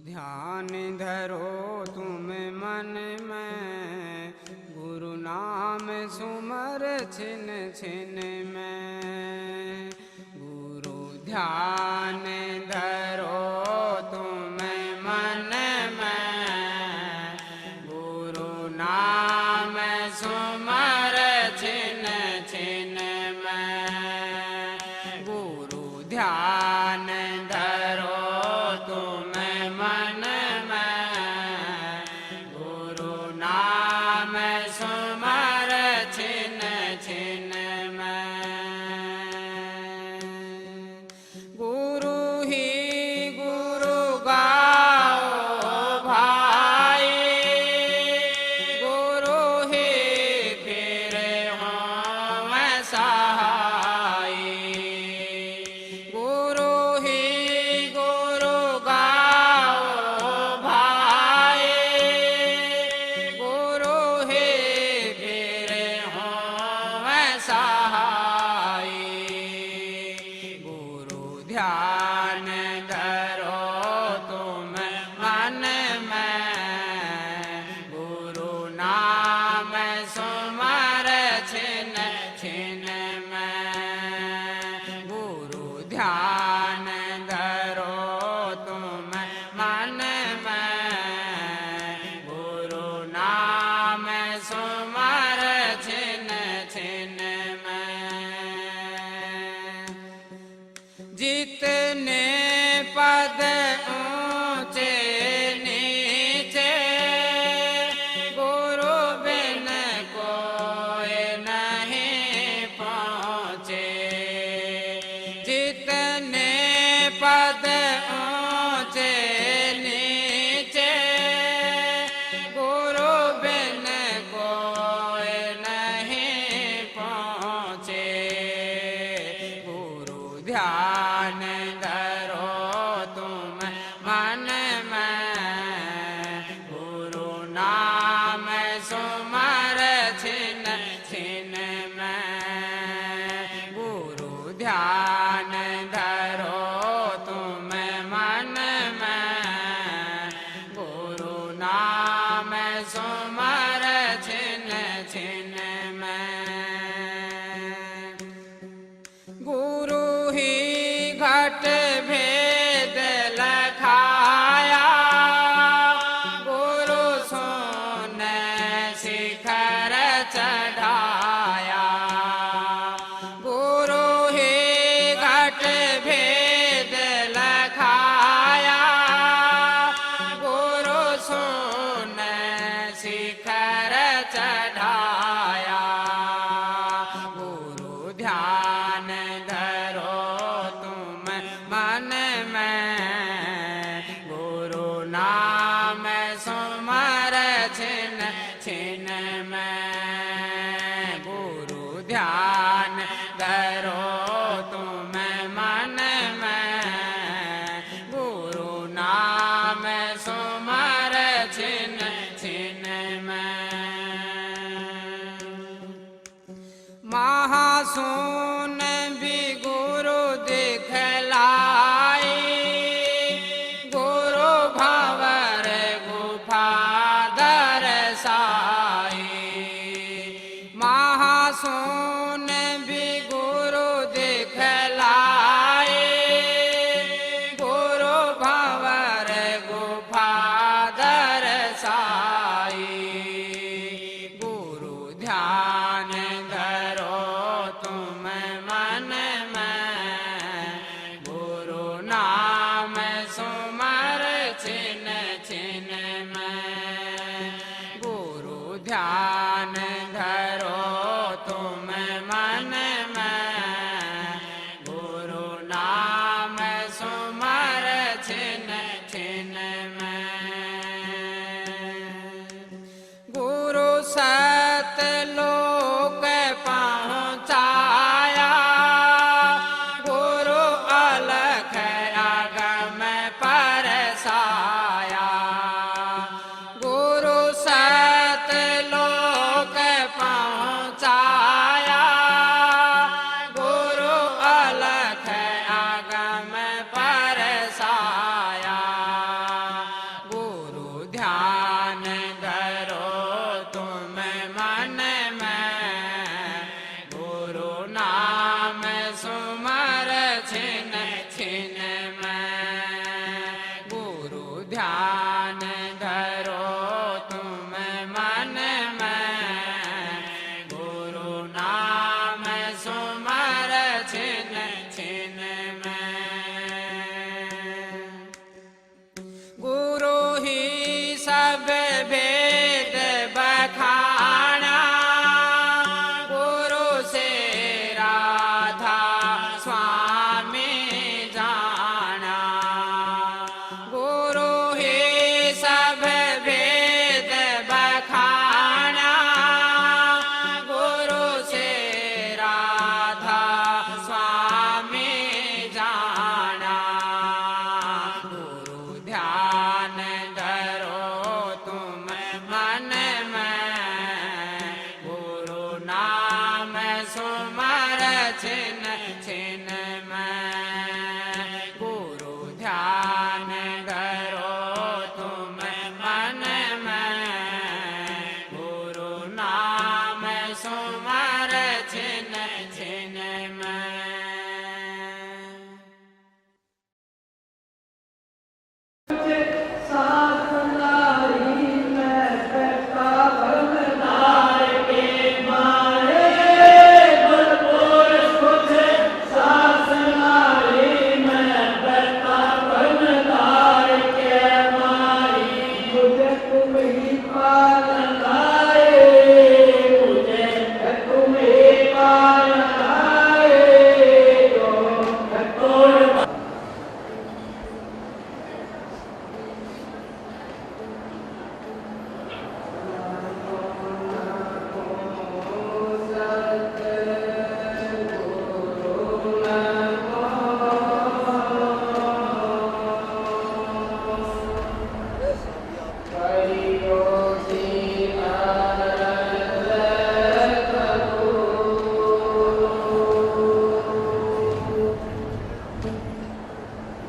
ध्यान धरो तुम मन में, गुरु नाम सुमर छिन छिन में। गुरु ध्यान धरो तुम मन में, गुरु नाम सुमर छिन छिन में। गुरु ध्यान धरो तुम मन में, गुरु नाम सुमर छिन छिन में। गुरु ही गुरु गाओ भाई, गुरु ही फिर हों सहाय। गुरु ही गुरु गाओ भाई, गुरु ही फिर हों सहाय। गुरु ध्यान धरो तुम मन में, गुरु नाम सुमर छिन छिन में। गुरु ध्यान धरो तुम मन में, गुरु नाम सुमर छिन छिन में। जितने पद ऊंचे नीचे, गुरु बिन कोई नहीं पहुँचे। जितने पद ऊंचे नीचे, गुरु बिन कोई नहीं पहुँचे। गुरु ध्यान धरो तुम मन में, गुरु नाम सुमर छिन छिन में। गुरु ध्यान धरो तुम मन में, गुरु नाम सुमर छिन छिन में। गुरु ही घट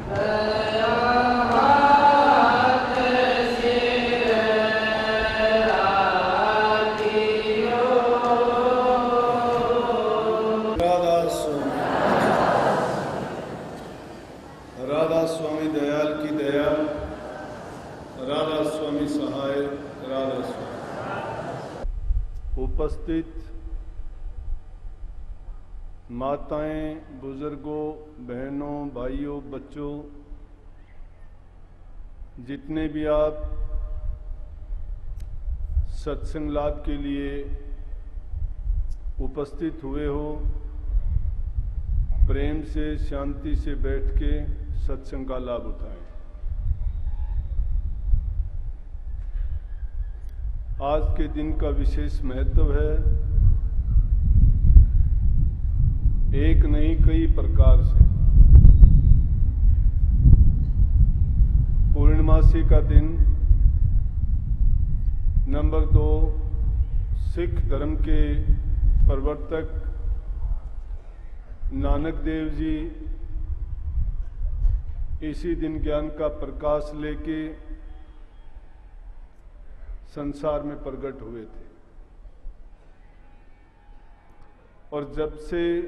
राधा स्वामी दयाल की दया, राधा स्वामी सहाय, राधा स्वामी। उपस्थित माताएं, बुजुर्गों, बहनों, भाइयों, बच्चों, जितने भी आप सत्संग लाभ के लिए उपस्थित हुए हो, प्रेम से शांति से बैठ के सत्संग का लाभ उठाएं। आज के दिन का विशेष महत्व है, एक नहीं कई प्रकार से। पूर्णमासी का दिन, नंबर 2, सिख धर्म के प्रवर्तक नानक देव जी इसी दिन ज्ञान का प्रकाश लेके संसार में प्रकट हुए थे। और जब से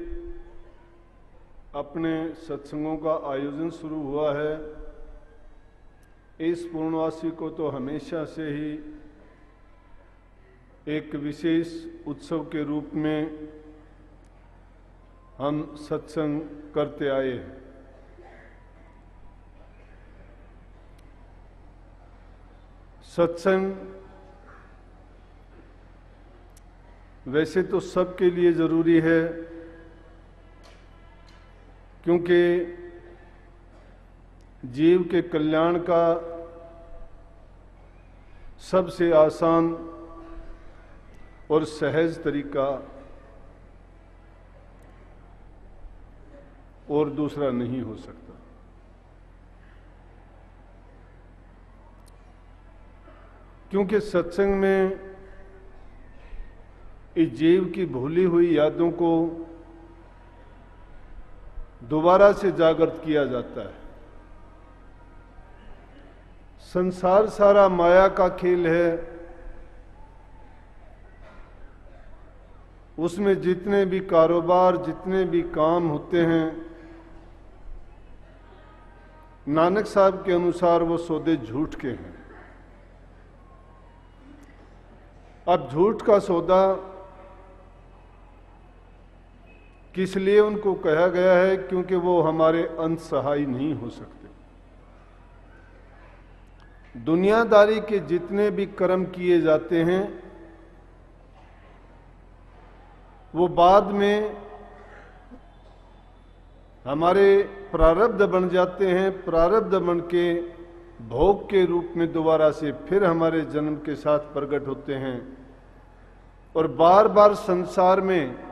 अपने सत्संगों का आयोजन शुरू हुआ है, इस पूर्णवासी को तो हमेशा से ही एक विशेष उत्सव के रूप में हम सत्संग करते आए हैं। सत्संग वैसे तो सबके लिए जरूरी है, क्योंकि जीव के कल्याण का सबसे आसान और सहज तरीका और दूसरा नहीं हो सकता। क्योंकि सत्संग में इस जीव की भूली हुई यादों को दोबारा से जागृत किया जाता है। संसार सारा माया का खेल है। उसमें जितने भी कारोबार, जितने भी काम होते हैं, नानक साहब के अनुसार वो सौदे झूठ के हैं। अब झूठ का सौदा किस लिए उनको कहा गया है? क्योंकि वो हमारे अंत सहाय नहीं हो सकते। दुनियादारी के जितने भी कर्म किए जाते हैं, वो बाद में हमारे प्रारब्ध बन जाते हैं। प्रारब्ध बन के भोग के रूप में दोबारा से फिर हमारे जन्म के साथ प्रकट होते हैं और बार बार संसार में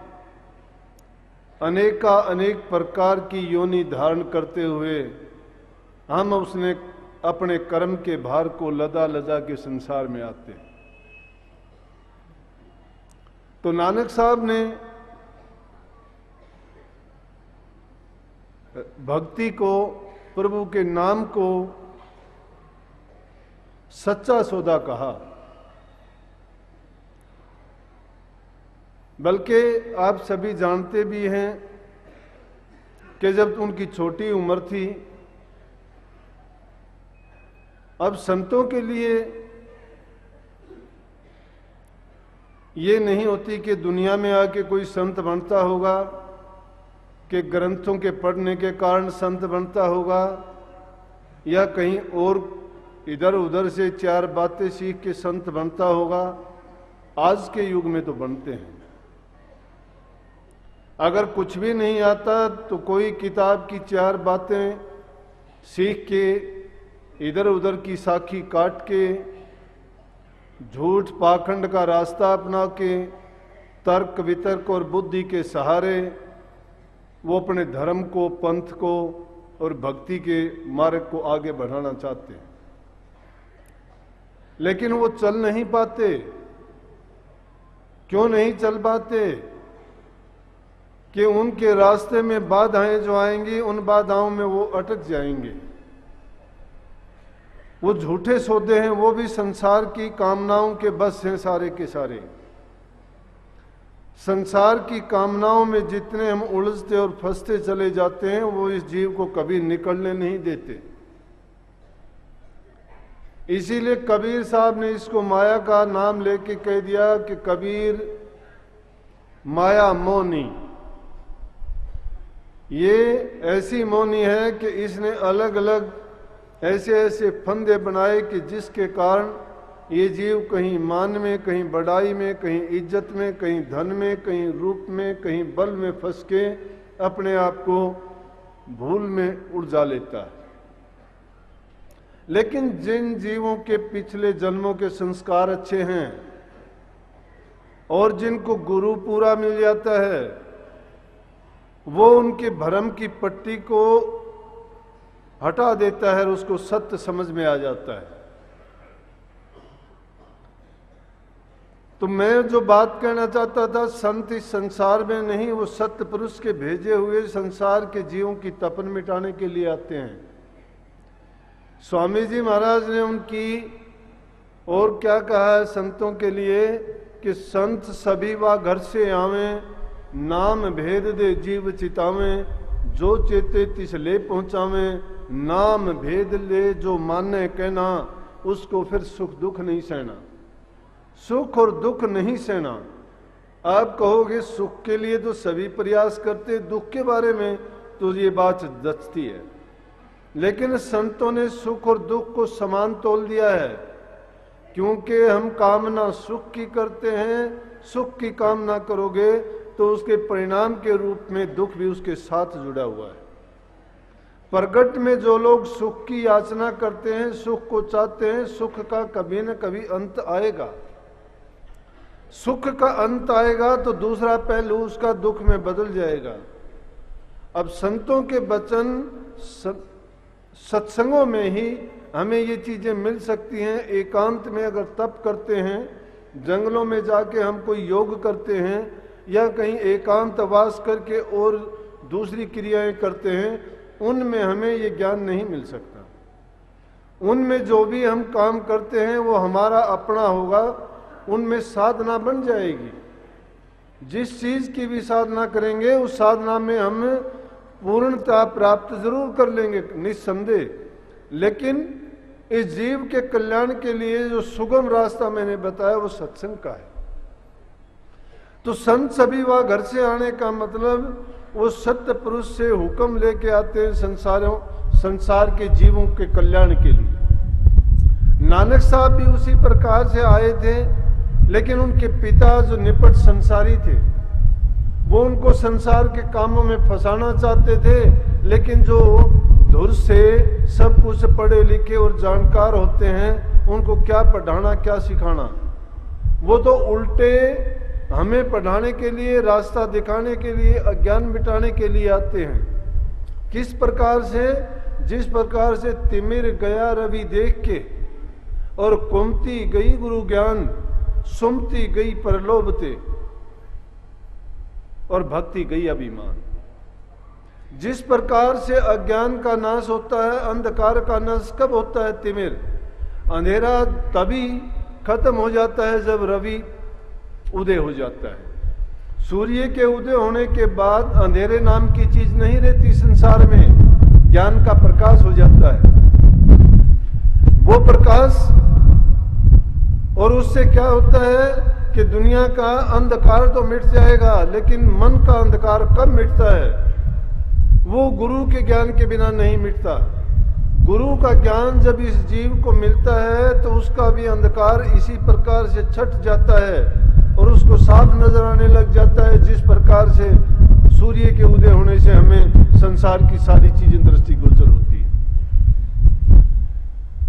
अनेक प्रकार की योनि धारण करते हुए हम उसने अपने कर्म के भार को लदा लदा के संसार में आते हैं। तो नानक साहब ने भक्ति को, प्रभु के नाम को सच्चा सौदा कहा। बल्कि आप सभी जानते भी हैं कि जब उनकी छोटी उम्र थी, अब संतों के लिए ये नहीं होती कि दुनिया में आके कोई संत बनता होगा, कि ग्रंथों के पढ़ने के कारण संत बनता होगा, या कहीं और इधर उधर से 4 बातें सीख के संत बनता होगा। आज के युग में तो बनते हैं। अगर कुछ भी नहीं आता तो कोई किताब की 4 बातें सीख के, इधर उधर की साखी काट के, झूठ पाखंड का रास्ता अपना के, तर्क वितर्क और बुद्धि के सहारे वो अपने धर्म को, पंथ को और भक्ति के मार्ग को आगे बढ़ाना चाहते हैं, लेकिन वो चल नहीं पाते। क्यों नहीं चल पाते? कि उनके रास्ते में बाधाएं जो आएंगी उन बाधाओं में वो अटक जाएंगे। वो झूठे सौदे हैं, वो भी संसार की कामनाओं के बस हैं सारे के सारे। संसार की कामनाओं में जितने हम उलझते और फंसते चले जाते हैं वो इस जीव को कभी निकलने नहीं देते। इसीलिए कबीर साहब ने इसको माया का नाम लेके कह दिया कि कबीर माया मोनी। ये ऐसी मौनी है कि इसने अलग अलग ऐसे ऐसे फंदे बनाए कि जिसके कारण ये जीव कहीं मान में, कहीं बड़ाई में, कहीं इज्जत में, कहीं धन में, कहीं रूप में, कहीं बल में फंस के अपने आप को भूल में उलझा लेता है। लेकिन जिन जीवों के पिछले जन्मों के संस्कार अच्छे हैं और जिनको गुरु पूरा मिल जाता है, वो उनके भ्रम की पट्टी को हटा देता है और उसको सत्य समझ में आ जाता है। तो मैं जो बात कहना चाहता था, संत इस संसार में नहीं, वो सत्य पुरुष के भेजे हुए संसार के जीवों की तपन मिटाने के लिए आते हैं। स्वामी जी महाराज ने उनकी और क्या कहा है संतों के लिए कि संत सभी वा घर से आवें, नाम भेद दे जीव चितावें, जो चेते तिस ले पहुंचावें, नाम भेद ले जो माने कहना, उसको फिर सुख दुख नहीं सहना। सुख और दुख नहीं सहना। आप कहोगे सुख के लिए तो सभी प्रयास करते, दुख के बारे में तो ये बात जचती है। लेकिन संतों ने सुख और दुख को समान तोल दिया है, क्योंकि हम कामना सुख की करते हैं। सुख की कामना करोगे तो उसके परिणाम के रूप में दुख भी उसके साथ जुड़ा हुआ है। प्रगट में जो लोग सुख की याचना करते हैं, सुख को चाहते हैं, सुख का कभी न कभी अंत आएगा। सुख का अंत आएगा तो दूसरा पहलू उसका दुख में बदल जाएगा। अब संतों के वचन सत्संगों में ही हमें ये चीजें मिल सकती हैं। एकांत में अगर तप करते हैं, जंगलों में जाके हम कोई योग करते हैं या कहीं एकांत वास करके और दूसरी क्रियाएं करते हैं, उनमें हमें ये ज्ञान नहीं मिल सकता। उनमें जो भी हम काम करते हैं वो हमारा अपना होगा, उनमें साधना बन जाएगी। जिस चीज की भी साधना करेंगे उस साधना में हम पूर्णता प्राप्त जरूर कर लेंगे निस्संदेह। लेकिन इस जीव के कल्याण के लिए जो सुगम रास्ता मैंने बताया वो सत्संग का है। तो संत सभी वह घर से आने का मतलब वो सत्य पुरुष से हुक्म लेके आते हैं संसार के जीवों के कल्याण के लिए। नानक साहब भी उसी प्रकार से आए थे, लेकिन उनके पिता जो निपट संसारी थे वो उनको संसार के कामों में फंसाना चाहते थे। लेकिन जो धुर से सब कुछ पढ़े लिखे और जानकार होते हैं, उनको क्या पढ़ाना क्या सिखाना। वो तो उल्टे हमें पढ़ाने के लिए, रास्ता दिखाने के लिए, अज्ञान मिटाने के लिए आते हैं। किस प्रकार से? जिस प्रकार से तिमिर गया रवि देख के और कुमती गई गुरु ज्ञान, सुमती गई परलोभते और भक्ति गई अभिमान। जिस प्रकार से अज्ञान का नाश होता है, अंधकार का नाश कब होता है? तिमिर। अंधेरा तभी खत्म हो जाता है जब रवि उदय हो जाता है। सूर्य के उदय होने के बाद अंधेरे नाम की चीज नहीं रहती संसार में, ज्ञान का प्रकाश हो जाता है। वो प्रकाश, और उससे क्या होता है कि दुनिया का अंधकार तो मिट जाएगा, लेकिन मन का अंधकार कब मिटता है? वो गुरु के ज्ञान के बिना नहीं मिटता। गुरु का ज्ञान जब इस जीव को मिलता है तो उसका भी अंधकार इसी प्रकार से छट जाता है और उसको साफ नजर आने लग जाता है। जिस प्रकार से सूर्य के उदय होने से हमें संसार की सारी चीजें दृष्टिगोचर होती है।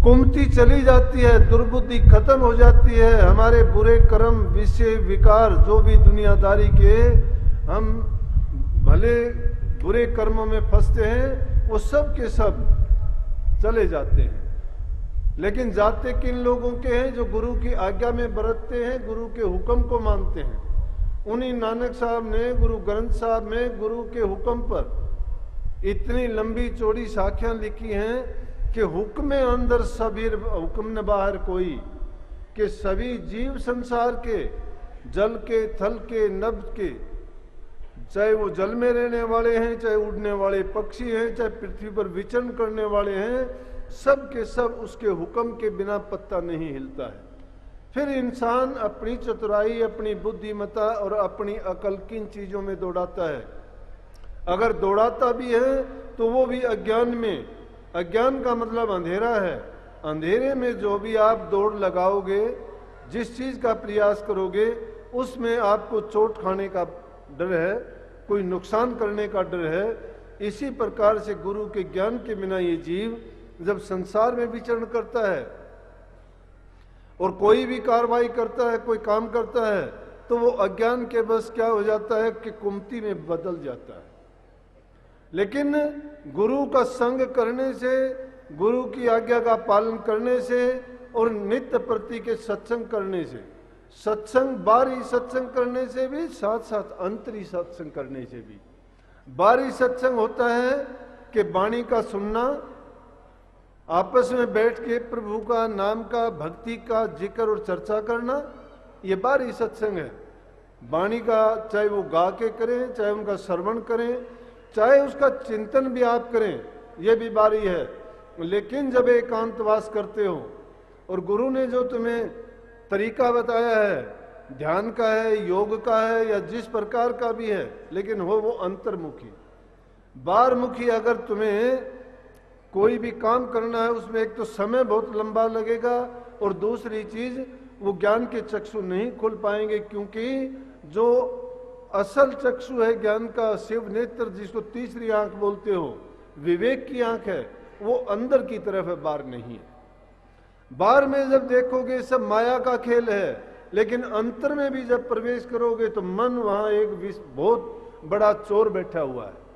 कुमती चली जाती है, दुर्बुद्धि खत्म हो जाती है। हमारे बुरे कर्म, विषय, विकार, जो भी दुनियादारी के हम भले बुरे कर्मों में फंसते हैं, वो सब के सब चले जाते हैं। लेकिन जाते किन लोगों के हैं? जो गुरु की आज्ञा में बरतते हैं, गुरु के हुक्म को मानते हैं। उन्हीं नानक साहब ने गुरु ग्रंथ साहब में गुरु के हुक्म पर इतनी लंबी चौड़ी साखियां लिखी हैं कि हुक्म अंदर सभी हुक्म न बाहर कोई, कि सभी जीव संसार के, जल के, थल के, नभ के, चाहे वो जल में रहने वाले हैं, चाहे उड़ने वाले पक्षी हैं, चाहे पृथ्वी पर विचरण करने वाले हैं, सब के सब उसके हुक्म के बिना पत्ता नहीं हिलता है। फिर इंसान अपनी चतुराई, अपनी बुद्धिमत्ता और अपनी अकल किन चीजों में दौड़ाता है। अगर दौड़ाता भी है तो वो भी अज्ञान में। अज्ञान का मतलब अंधेरा है। अंधेरे में जो भी आप दौड़ लगाओगे, जिस चीज का प्रयास करोगे, उसमें आपको चोट खाने का डर है, कोई नुकसान करने का डर है। इसी प्रकार से गुरु के ज्ञान के बिना ये जीव जब संसार में विचरण करता है और कोई भी कार्रवाई करता है, कोई काम करता है, तो वो अज्ञान के बस क्या हो जाता है कि कुमति में बदल जाता है। लेकिन गुरु का संग करने से, गुरु की आज्ञा का पालन करने से और नित्य प्रति के सत्संग करने से, सत्संग बाहरी सत्संग करने से भी, साथ साथ अंतरी सत्संग करने से भी। बाहरी सत्संग होता है कि वाणी का सुनना, आपस में बैठ के प्रभु का नाम का, भक्ति का जिक्र और चर्चा करना, ये बाहरी सत्संग है। वाणी का चाहे वो गा के करें, चाहे उनका श्रवण करें, चाहे उसका चिंतन भी आप करें, यह भी बाहरी है। लेकिन जब एकांतवास करते हो और गुरु ने जो तुम्हें तरीका बताया है, ध्यान का है, योग का है, या जिस प्रकार का भी है, लेकिन हो वो अंतर्मुखी। बाहरमुखी अगर तुम्हें कोई भी काम करना है, उसमें एक तो समय बहुत लंबा लगेगा और दूसरी चीज वो ज्ञान के चक्षु नहीं खुल पाएंगे, क्योंकि जो असल चक्षु है ज्ञान का, शिव नेत्र, जिसको तीसरी आंख बोलते हो, विवेक की आंख है, वो अंदर की तरफ है, बाहर नहीं है। बाहर में जब देखोगे सब माया का खेल है, लेकिन अंतर में भी जब प्रवेश करोगे तो मन वहां एक बहुत बड़ा चोर बैठा हुआ है।